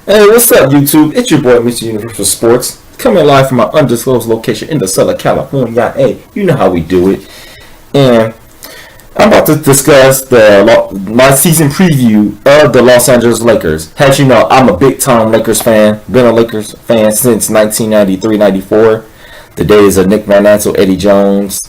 Hey, what's up, YouTube? It's your boy, Mr. Universal Sports, coming live from my undisclosed location in the Southern California. Hey, you know how we do it. And I'm about to discuss my season preview of the Los Angeles Lakers. As you know, I'm a big-time Lakers fan. Been a Lakers fan since 1993-94. The days of Nick Van Exel, Eddie Jones,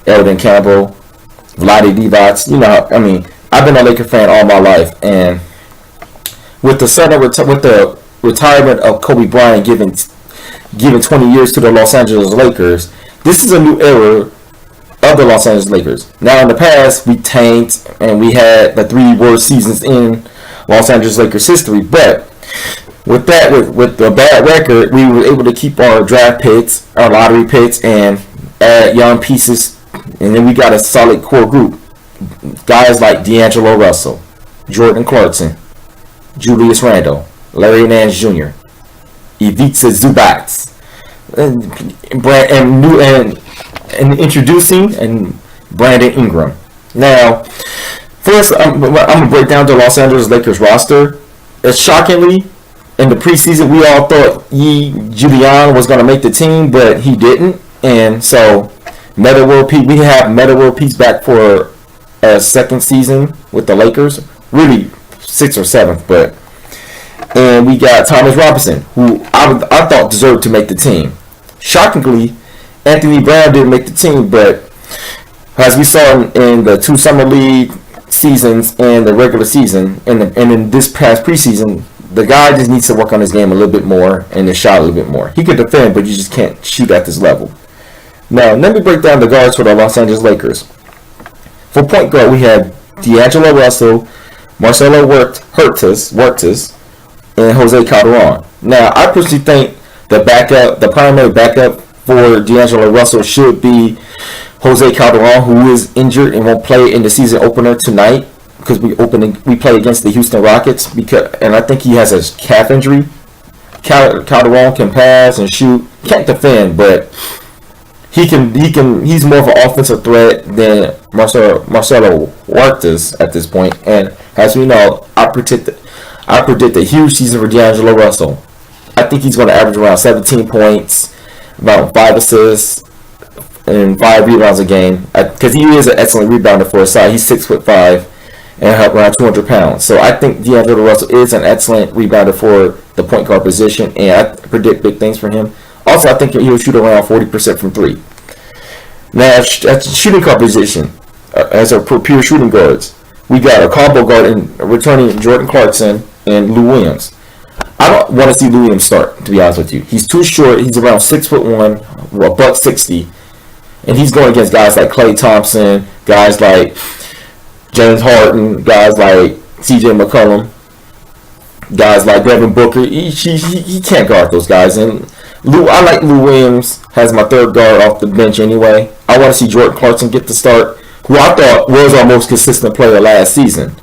Eldon Campbell, Vlade Divac. I've been a Lakers fan all my life, and with the retirement of Kobe Bryant giving 20 years to the Los Angeles Lakers, this is a new era of the Los Angeles Lakers. Now, in the past, we tanked and we had the three worst seasons in Los Angeles Lakers history. But with the bad record, we were able to keep our draft picks, our lottery picks, and add young pieces. And then we got a solid core group. Guys like D'Angelo Russell, Jordan Clarkson, Julius Randle, Larry Nance Jr., Ivica Zubac, and introducing Brandon Ingram. Now, first, I'm going to break down the Los Angeles Lakers roster. Shockingly, in the preseason, we all thought Julian was going to make the team, but he didn't. And so, we have Metta World Peace back for a second season with the Lakers. Really, 6th or 7th, and we got Thomas Robinson, who I thought deserved to make the team. Shockingly, Anthony Brown didn't make the team, but as we saw in the two summer league seasons and the regular season, and in this past preseason, the guy just needs to work on his game a little bit more and his shot a little bit more. He could defend, but you just can't shoot at this level. Now, let me break down the guards for the Los Angeles Lakers. For point guard, we have D'Angelo Russell, Marcelo Huertas, and Jose Calderon. Now, I personally think the primary backup for D'Angelo Russell should be Jose Calderon, who is injured and won't play in the season opener tonight because we play against the Houston Rockets, and I think he has a calf injury. Calderon can pass and shoot, can't defend, but he's more of an offensive threat than Marcelo Huertas at this point. And as we know, I predict a huge season for D'Angelo Russell. I think he's going to average around 17 points, about 5 assists, and 5 rebounds a game. Because he is an excellent rebounder for his size. He's 6'5" and around 200 pounds. So I think D'Angelo Russell is an excellent rebounder for the point guard position, and I predict big things for him. Also, I think he'll shoot around 40% from 3. Now, at the shooting guard position, as our pure shooting guards, we got a combo guard returning Jordan Clarkson and Lou Williams. I don't want to see Lou Williams start, to be honest with you. He's too short. He's around 6'1", $160, and he's going against guys like Klay Thompson, guys like James Harden, guys like C.J. McCollum, guys like Devin Booker. He can't guard those guys. And I like Lou Williams as my third guard off the bench anyway. I want to see Jordan Clarkson get the start, who I thought was our most consistent player last season.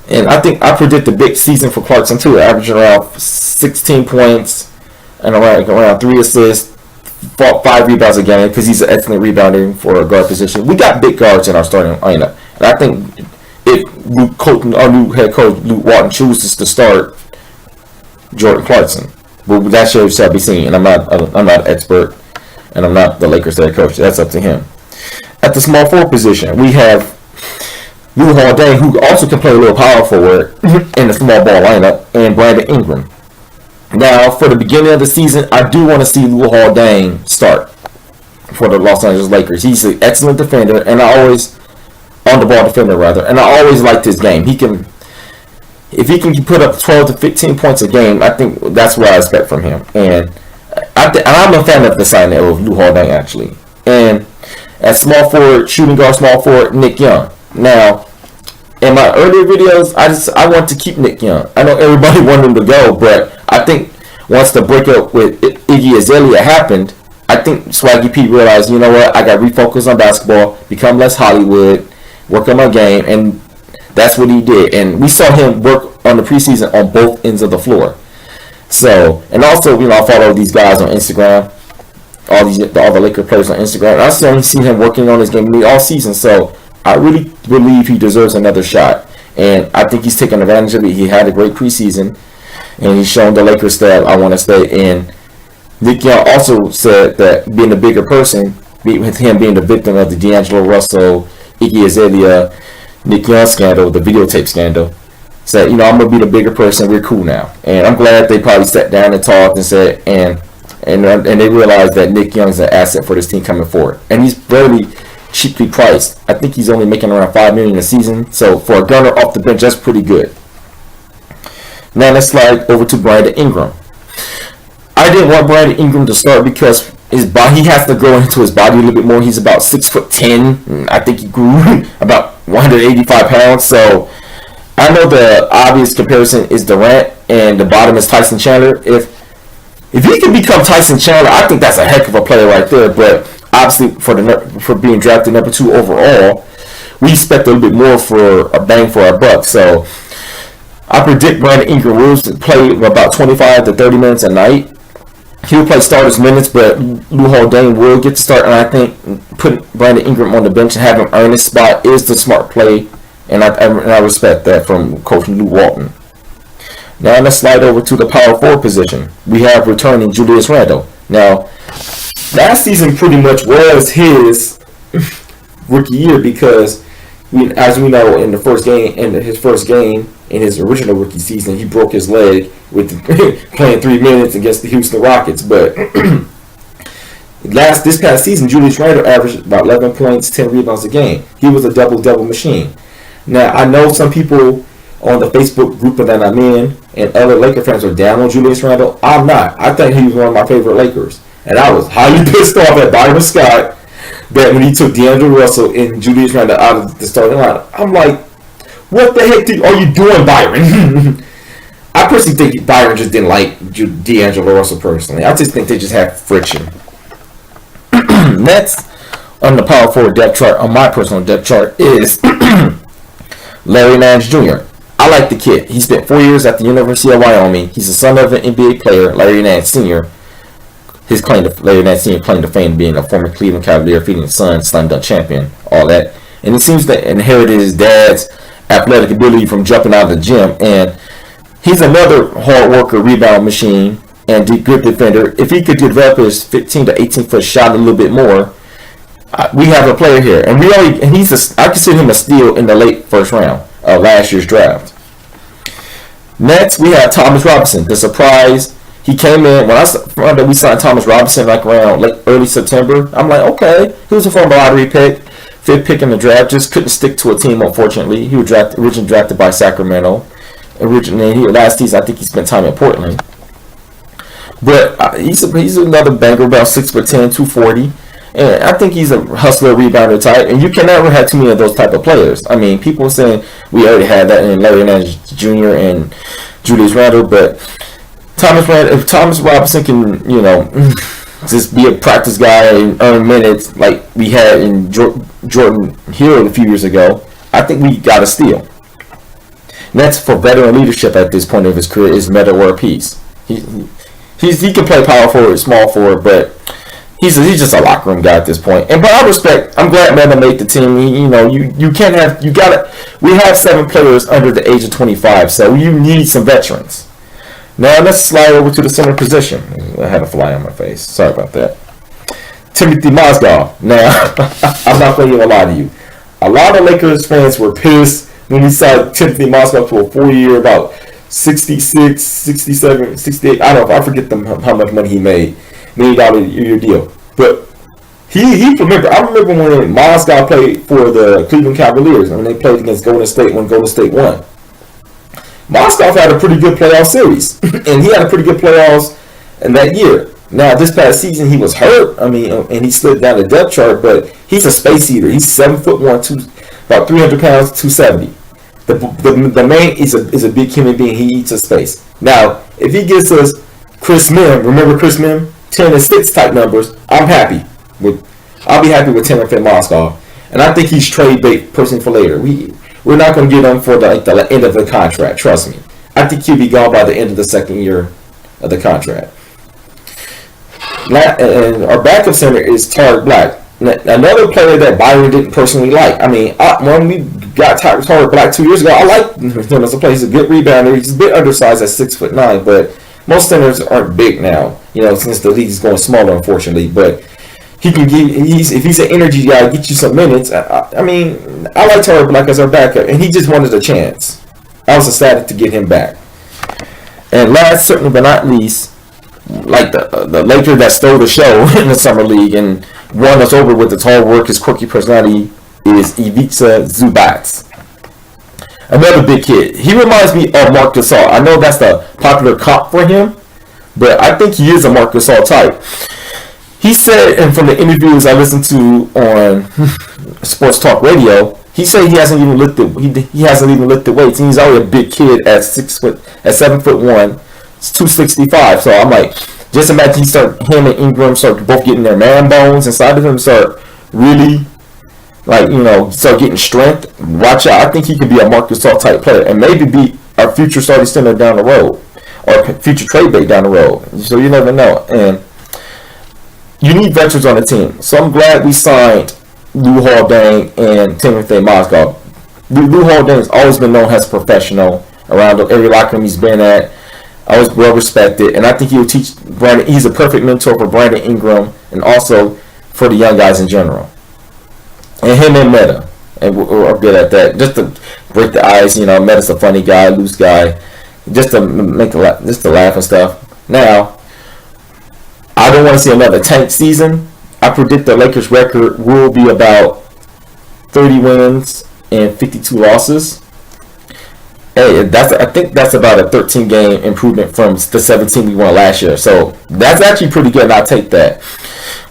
And I predict a big season for Clarkson too, averaging around 16 points and around 3 assists, 5 rebounds a game, because he's an excellent rebounder for a guard position. We got big guards in our starting lineup, and I think if our new head coach Luke Walton chooses to start Jordan Clarkson, but that shall be seen. And I'm not an expert, and I'm not the Lakers head coach. That's up to him. At the small forward position, we have Lou Holiday, who also can play a little power forward in the small ball lineup, and Brandon Ingram. Now, for the beginning of the season, I do want to see Lou Holiday start for the Los Angeles Lakers. He's an excellent defender, and on-the-ball defender, and I always liked his game. If he can put up 12 to 15 points a game, I think that's what I expect from him. And I'm a fan of the signing of Lou Holiday, actually. And at small forward, shooting guard, small forward, Nick Young. Now, in my earlier videos, I want to keep Nick Young. I know everybody wanted him to go, but I think once the breakup with Iggy Azalea happened, I think Swaggy P realized, you know what, I got to refocus on basketball, become less Hollywood, work on my game, and that's what he did. And we saw him work on the preseason on both ends of the floor. So, and also, I follow these guys on Instagram, all the Laker players on Instagram. And I still see him working on his game all season. So, I really believe he deserves another shot. And I think he's taken advantage of it. He had a great preseason. and he's shown the Lakers that I want to stay. And Nick Young also said that being a bigger person, with him being the victim of the D'Angelo Russell, Iggy Azalea, Nick Young scandal, the videotape scandal, said, I'm gonna be the bigger person. We're cool now, and I'm glad they probably sat down and talked and said, and they realized that Nick Young's an asset for this team coming forward, and he's very cheaply priced. I think he's only making around $5 million a season, so for a gunner off the bench, that's pretty good. Now let's slide over to Brandon Ingram. I didn't want Brandon Ingram to start because his body, he has to grow into his body a little bit more. He's about 6'10". I think he grew about 185 pounds. So I know the obvious comparison is Durant, and the bottom is Tyson Chandler. If he can become Tyson Chandler, I think that's a heck of a player right there. But obviously, for being drafted number 2 overall, we expect a little bit more for a bang for our buck. So I predict Brandon Ingram will play about 25 to 30 minutes a night. He'll play starters minutes, but Lou Haldane will get to start, and I think putting Brandon Ingram on the bench and having him earn his spot is the smart play, and I respect that from Coach Lou Walton. Now let's slide over to the power forward position. We have returning Julius Randle. Now, last season pretty much was his rookie year because, as we know, in his first game in his original rookie season, he broke his leg with playing 3 minutes against the Houston Rockets. But this past season, Julius Randle averaged about 11 points, 10 rebounds a game. He was a double-double machine. Now, I know some people on the Facebook group that I'm in and other Laker fans are down on Julius Randle. I'm not. I think he was one of my favorite Lakers. And I was highly pissed off at Byron Scott that when he took D'Angelo Russell and Julius Randle out of the starting lineup. I'm like, what the heck are you doing, Byron? I personally think Byron just didn't like D'Angelo Russell personally. I just think they just had friction. Next on the power forward depth chart, on my personal depth chart, is Larry Nance Jr. I like the kid. He spent 4 years at the University of Wyoming. He's the son of an NBA player, Larry Nance Sr. Larry Nance Sr. claim to fame being a former Cleveland Cavalier, Phoenix Suns, slam dunk champion, all that. And it seems to inherited his dad's athletic ability from jumping out of the gym. And he's another hard worker, rebound machine, and good defender. If he could develop his 15 to 18 foot shot a little bit more, we have a player here. And I consider him a steal in the late first round of last year's draft. Next, we have Thomas Robinson, the surprise. He came in when I found that we signed Thomas Robinson like around early September. I'm like, okay, he was a former lottery pick, 5th pick in the draft. Just couldn't stick to a team, unfortunately. He was originally drafted by Sacramento. Last season, I think he spent time in Portland. But he's another banger, about 6'10", 240. And I think he's a hustler, rebounder type. And you can never have too many of those type of players. I mean, people are saying we already had that in Larry Nance Jr. and Julius Randle, but if Thomas Robinson can, just be a practice guy and earn minutes like we had in Jordan Hill a few years ago, I think we got a steal. Next, for veteran leadership at this point of his career, is Metta World Peace. He can play power forward, small forward, but he's just a locker room guy at this point. But I'm glad Metta made the team. We have 7 players under the age of 25, so you need some veterans. Now let's slide over to the center position. I had a fly on my face. Sorry about that. Timothy Mozgov. Now, I'm not going to lie to you. A lot of Lakers fans were pissed when we signed Timothy Mozgov to a 4-year, about 66, 67, 68. I don't know. I forget how much money he made. $1 million year deal. But I remember when Mozgov played for the Cleveland Cavaliers when they played against Golden State when Golden State won. Mozgov had a pretty good playoff series, and he had a pretty good playoffs in that year. Now, this past season, he was hurt. And he slid down the depth chart, but he's a space eater. He's 7'1", about 300 pounds, 270. The man is a big human being. He eats a space. Now, if he gets us Chris Mim, remember Chris Mim, 10 and 6 type numbers, I'll be happy with Timothy Mozgov, and I think he's trade bait person for later. We're not going to get him for the end of the contract. Trust me. I think he'll be gone by the end of the second year of the contract. And our backup center is Tariq Black. Another player that Byron didn't personally like. I mean, when we got Tyler Black 2 years ago, I liked him as a player. He's a good rebounder. He's a bit undersized at 6'9", but most centers aren't big now. Since the league's going smaller, unfortunately. But he can give. If he's an energy guy, get you some minutes. I mean, I like Tyler Black as our backup, and he just wanted a chance. I was excited to get him back. And last, certainly but not least, like the Lakers that stole the show in the summer league and won us over with its hard work, his quirky personality, is Ivica Zubac. Another big kid. He reminds me of Marc Gasol. I know that's the popular comp for him, but I think he is a Marc Gasol type. He said, and from the interviews I listened to on Sports Talk Radio, he said he hasn't even lifted weights, and he's already a big kid at 7'1", it's 265. So I'm like, just imagine him and Ingram start both getting their man bones inside of him, start really start getting strength. Watch out! I think he could be a Marc Gasol type player, and maybe be our future starting center down the road, or future trade bait down the road. So you never know. And you need veterans on the team. So I'm glad we signed Lou Haldane and Timothy Mozgov. Lou Haldane has always been known as a professional around every locker room he's been at. Always well respected, and I think he'll teach Brandon. He's a perfect mentor for Brandon Ingram, and also for the young guys in general. And him and Meta, and we're good at that. Just to break the ice, Meta's a funny guy, loose guy, just to laugh and stuff. Now, I don't want to see another tank season. I predict the Lakers' record will be about 30 wins and 52 losses. Hey, I think that's about a 13-game improvement from the 17 we won last year. So that's actually pretty good, and I'll take that.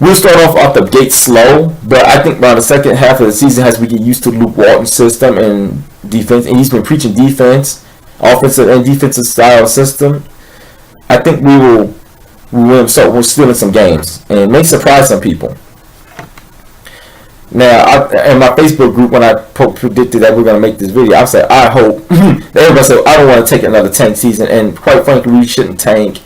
We'll start off the gate slow, but I think around the second half of the season, as we get used to Luke Walton's system and defense, and he's been preaching defense, offensive and defensive style system, I think we're stealing some games and may surprise some people. Now, in my Facebook group, when I predicted that we're going to make this video, I said, I hope. Everybody said, I don't want to take another tank season. And quite frankly, we shouldn't tank.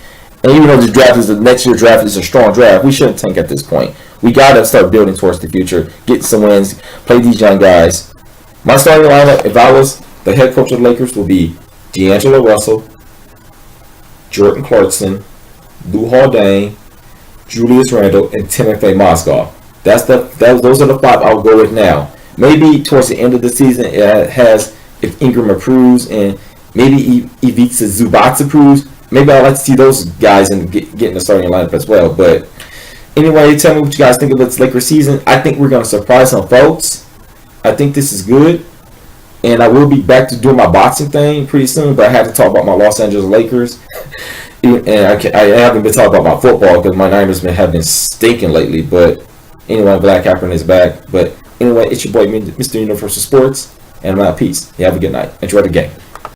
And even though the next year's draft is a strong draft, we shouldn't tank at this point. We got to start building towards the future, get some wins, play these young guys. My starting lineup, if I was the head coach of the Lakers, would be D'Angelo Russell, Jordan Clarkson, Lou Haldane, Julius Randle, and Timothy Mozgov. Those are the five I'll go with now. Maybe towards the end of the season, if Ingram improves and maybe Ivica Zubac improves, maybe I'd like to see those guys and get in the starting lineup as well. But anyway, tell me what you guys think of this Lakers season. I think we're going to surprise some folks. I think this is good. And I will be back to doing my boxing thing pretty soon, but I have to talk about my Los Angeles Lakers. And I haven't been talking about my football because my Niners have been stinking lately, but anyway, Black Kaepernick is back. But anyway, it's your boy, Mr. Universal Sports, and I'm out. Peace. You have a good night. Enjoy the game.